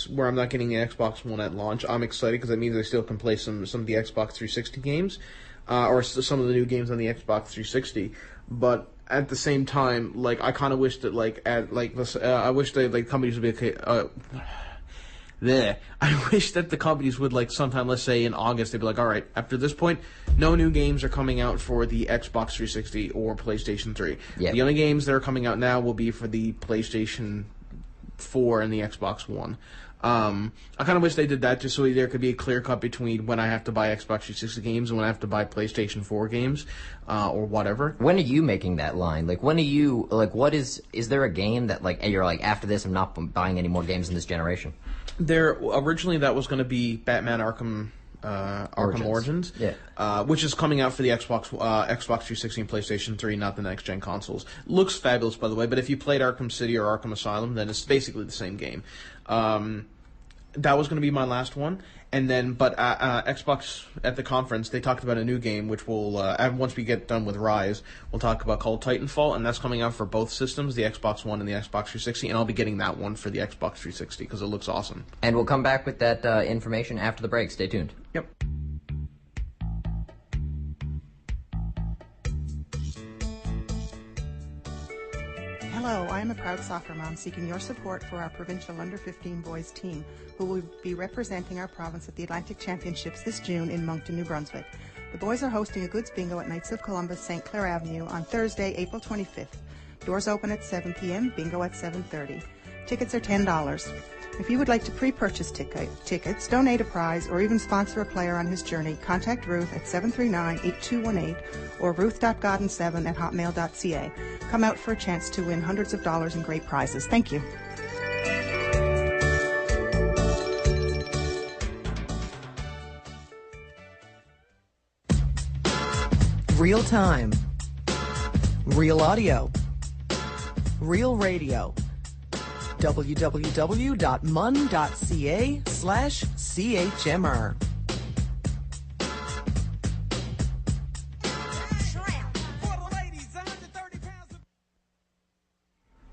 where I'm not getting the Xbox One at launch, I'm excited because that means I still can play some of the Xbox 360 games, or some of the new games on the Xbox 360. But at the same time, like, I kind of wish that, like, I wish that, like, companies would be okay. There. I wish that the companies would, like, sometime, let's say in August, they'd be like, all right, after this point, no new games are coming out for the Xbox 360 or PlayStation 3. Yep. The only games that are coming out now will be for the PlayStation 4 and the Xbox One. I kind of wish they did that just so there could be a clear cut between when I have to buy Xbox 360 games and when I have to buy PlayStation 4 games, or whatever. When are you making that line? Like, when are you, like, what is there a game that, like, you're like, after this, I'm not buying any more games in this generation? Originally that was going to be Batman Arkham Origins, yeah. Which is coming out for the Xbox 360 and PlayStation 3, not the next gen consoles. Looks fabulous, by the way, but if you played Arkham City or Arkham Asylum, then it's basically the same game. That was going to be my last one, and then Xbox at the conference they talked about a new game which will once we get done with Rise, we'll talk about, called Titanfall, and that's coming out for both systems, the Xbox One and the Xbox 360, and I'll be getting that one for the Xbox 360 because it looks awesome. And we'll come back with that information after the break. Stay tuned. Yep. Hello, I am a proud soccer mom seeking your support for our provincial under-15 boys team, who will be representing our province at the Atlantic Championships this June in Moncton, New Brunswick. The boys are hosting a goods bingo at Knights of Columbus, St. Clair Avenue on Thursday, April 25th. Doors open at 7 p.m., bingo at 7:30. Tickets are $10. If you would like to pre-purchase tickets, donate a prize, or even sponsor a player on his journey, contact Ruth at 739-8218 or ruth.godden7@hotmail.ca. Come out for a chance to win hundreds of dollars in great prizes. Thank you. Real time. Real audio. Real radio. www.mun.ca/CHMR.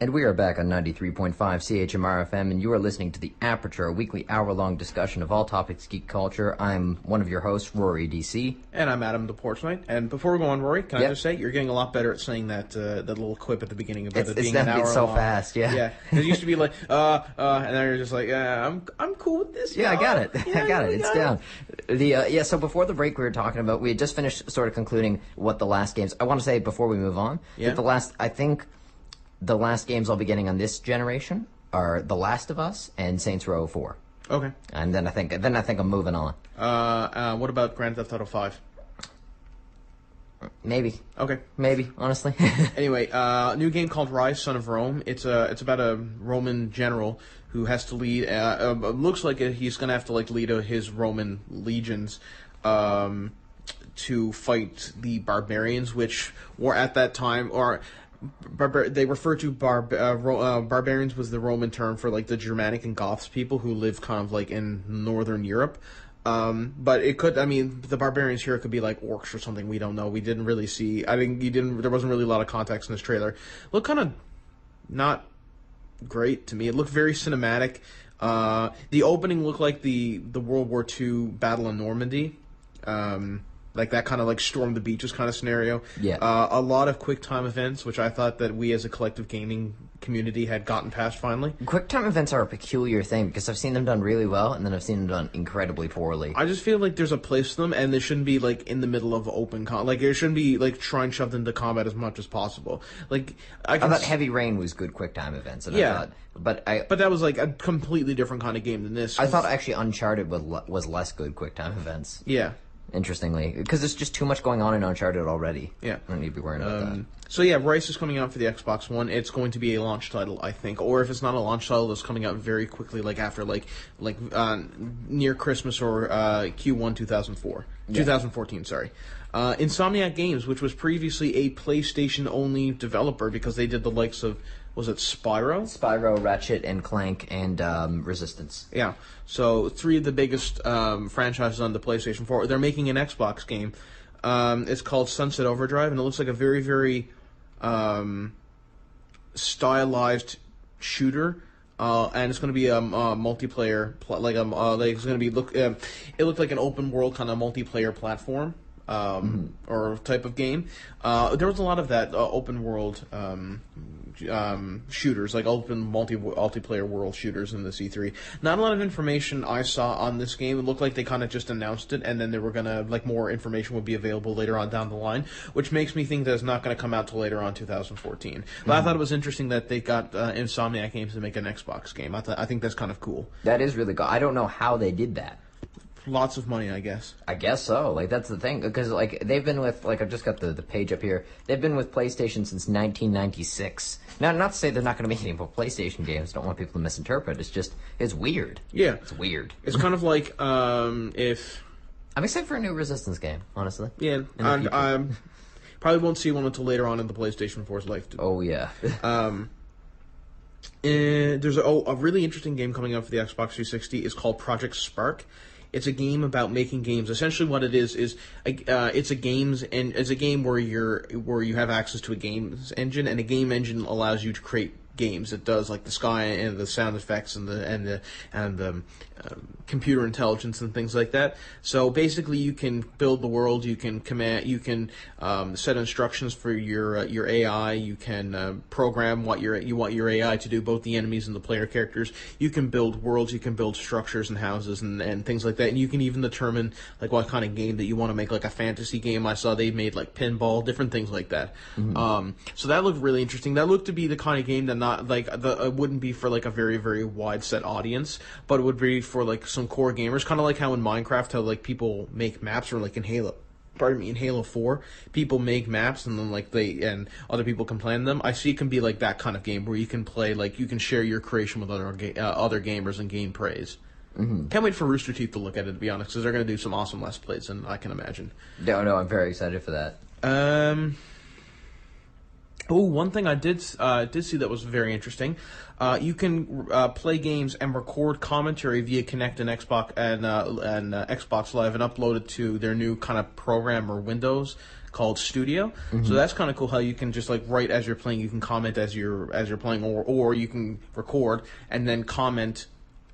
And we are back on 93.5 CHMR FM, and you are listening to the Aperture, a weekly hour-long discussion of all topics geek culture. I'm one of your hosts, Rory DC. And I'm Adam the Porch Knight. And before we go on, Rory, can I just say, you're getting a lot better at saying that little quip at the beginning about it being an hour so long. fast, yeah. Yeah, it used to be like, and then you're just like, I'm cool with this. Yeah, I got it. Yeah, I got it. It's down. So before the break, we were talking about, we had just finished sort of concluding what the last games, I want to say before we move on, that the last games I'll be getting on this generation are The Last of Us and Saints Row 4. Okay. And then I think I'm moving on. What about Grand Theft Auto 5? Maybe. Okay. Maybe, honestly. Anyway, new game called Rise, Son of Rome. It's about a Roman general who has to lead. Looks like he's gonna have to lead his Roman legions to fight the barbarians, which were at that time they refer to barbarians was the Roman term for the Germanic and Goths people who live kind of in Northern Europe. But it could, the barbarians here could be like orcs or something. We don't know. We didn't really see. There wasn't really a lot of context in this trailer. Looked kind of not great to me. It looked very cinematic. The opening looked like the World War II battle in Normandy. Like that kind of storm the beaches kind of scenario. Yeah. A lot of quick time events, which I thought that we as a collective gaming community had gotten past finally. Quick time events are a peculiar thing because I've seen them done really well and then I've seen them done incredibly poorly. I just feel like there's a place for them and they shouldn't be in the middle of open it shouldn't be trying shoved into combat as much as possible. I thought Heavy Rain was good quick time events. And yeah. But that was a completely different kind of game than this. I thought actually Uncharted was less good quick time events. Yeah. Interestingly, because there's just too much going on in Uncharted already. Yeah. I don't need to be worrying about that. So yeah, Rise is coming out for the Xbox One. It's going to be a launch title, I think, or if it's not a launch title, it's coming out very quickly, after near Christmas or Q1 2014. Sorry. Insomniac Games, which was previously a PlayStation-only developer because they did the likes of, was it Spyro? Spyro, Ratchet and Clank, and Resistance. Yeah. So 3 of the biggest franchises on the PlayStation 4. They're making an Xbox game. It's called Sunset Overdrive, and it looks like a very, very stylized shooter and it's going to be a multiplayer, it's going to be it looked like an open world kind of multiplayer platform. Or type of game. There was a lot of that open world shooters, like open multiplayer world shooters in the E3. Not a lot of information I saw on this game. It looked like they kind of just announced it, and then they were gonna more information would be available later on down the line, which makes me think that it's not going to come out till later on 2014. But I thought it was interesting that they got Insomniac Games to make an Xbox game. I think that's kind of cool. That is really cool. I don't know how they did that. Lots of money, I guess. I guess so. That's the thing, because they've been with I've just got the page up here. They've been with PlayStation since 1996. Now, not to say they're not going to make any more PlayStation games. Don't want people to misinterpret. It's weird. Yeah, it's weird. It's kind of like if I'm excited for a new Resistance game, honestly. Yeah, and I probably won't see one until later on in the PlayStation 4's life. Oh yeah. There's a really interesting game coming out for the Xbox 360. It's called Project Spark. It's a game about making games. Essentially, what it is it's a game where you have access to a games engine, and a game engine allows you to create games. It does like the sky and the sound effects and the computer intelligence and things like that. So basically, you can build the world. You can set instructions for your AI. You can program what you want your AI to do, both the enemies and the player characters. You can build worlds. You can build structures and houses and things like that. And you can even determine like what kind of game that you want to make, like a fantasy game. I saw they made like pinball, different things like that. Mm-hmm. So that looked really interesting. That looked to be the kind of game that it wouldn't be for like a very, very wide set audience, but it would be for like some core gamers, kind of like how in Minecraft, how like people make maps, or like in Halo 4, people make maps and then and other people can plan them. I see it can be like that kind of game where you can play, you can share your creation with other gamers and gain praise. Mm-hmm. Can't wait for Rooster Teeth to look at it, to be honest, because they're going to do some awesome Let's Plays, and I can imagine. No, I'm very excited for that. One thing I did see that was very interesting. You can play games and record commentary via Kinect and Xbox and Xbox Live and upload it to their new kind of program or Windows called Studio. Mm-hmm. So that's kind of cool how you can just write as you're playing. You can comment as you're playing, or you can record and then comment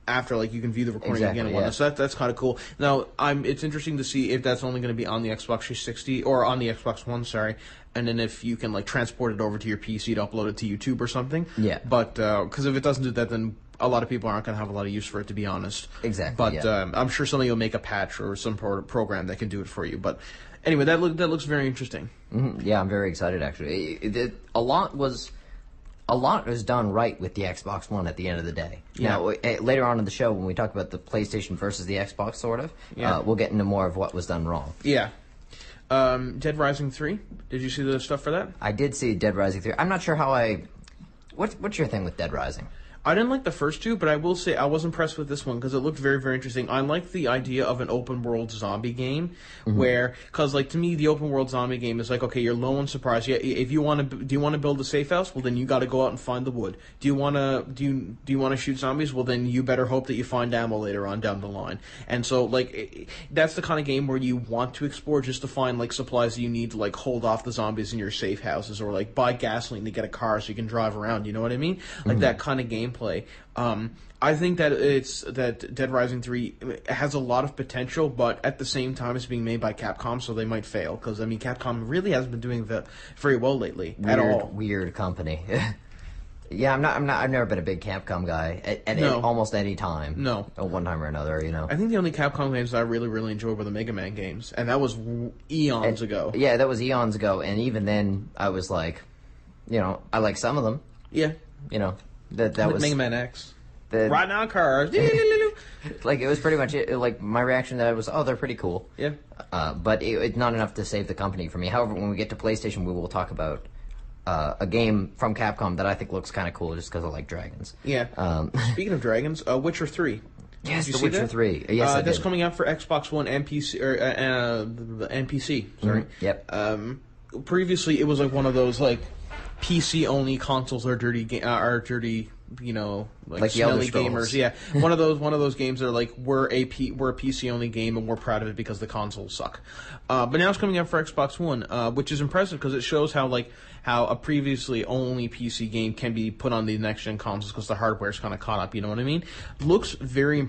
after, you can view the recording again and whatnot. So that's kind of cool. Now, it's interesting to see if that's only going to be on the Xbox 360 or on the Xbox One, and then if you can transport it over to your PC to upload it to YouTube or something. Yeah. But because if it doesn't do that, then a lot of people aren't going to have a lot of use for it, to be honest. Exactly. But I'm sure somebody will make a patch or some program that can do it for you. But anyway, that looks very interesting. Mm-hmm. Yeah, I'm very excited actually. A lot was done right with the Xbox One at the end of the day. Yeah. Now, later on in the show, when we talk about the PlayStation versus the Xbox, we'll get into more of what was done wrong. Yeah. Dead Rising 3, did you see the stuff for that? I did see Dead Rising 3. I'm not sure how what's your thing with Dead Rising? I didn't like the first two, but I will say I was impressed with this one because it looked very, very interesting. I like the idea of an open world zombie game, mm-hmm. because to me the open world zombie game is okay, you're low on surprise. Yeah, if you want to, do you want to build a safe house? Well, then you got to go out and find the wood. Do you want to shoot zombies? Well, then you better hope that you find ammo later on down the line. And so that's the kind of game where you want to explore just to find supplies that you need to hold off the zombies in your safe houses, or buy gasoline to get a car so you can drive around. You know what I mean? Mm-hmm. That kind of gameplay. I think that Dead Rising 3 has a lot of potential, but at the same time it's being made by Capcom, so they might fail, because Capcom really hasn't been doing very well lately at all. Weird company. Yeah, I've never been a big Capcom guy at almost any time. No, at one time or another, I think the only Capcom games that I really, really enjoyed were the Mega Man games, and that was eons ago. Yeah, that was eons ago, and even then I was I like some of them. Yeah, that was Mega Man X. Right now, cars. It was pretty much it. My reaction to that was, they're pretty cool. Yeah. But it's not enough to save the company for me. However, when we get to PlayStation, we will talk about a game from Capcom that I think looks kind of cool just because I like dragons. Yeah. Speaking of dragons, Witcher 3. Yes, The Witcher 3. Yes, I did. That's coming out for Xbox One and PC, and PC. Sorry. Mm-hmm. Yep. Previously, it was one of those PC only consoles are dirty Like the Elder smelly Scrolls. gamers. Yeah, one of those games that are like we're a PC only game and we're proud of it because the consoles suck. But now it's coming out for Xbox One, which is impressive because it shows how a previously only PC game can be put on the next gen consoles because the hardware's kind of caught up. You know what I mean? Looks very impressive.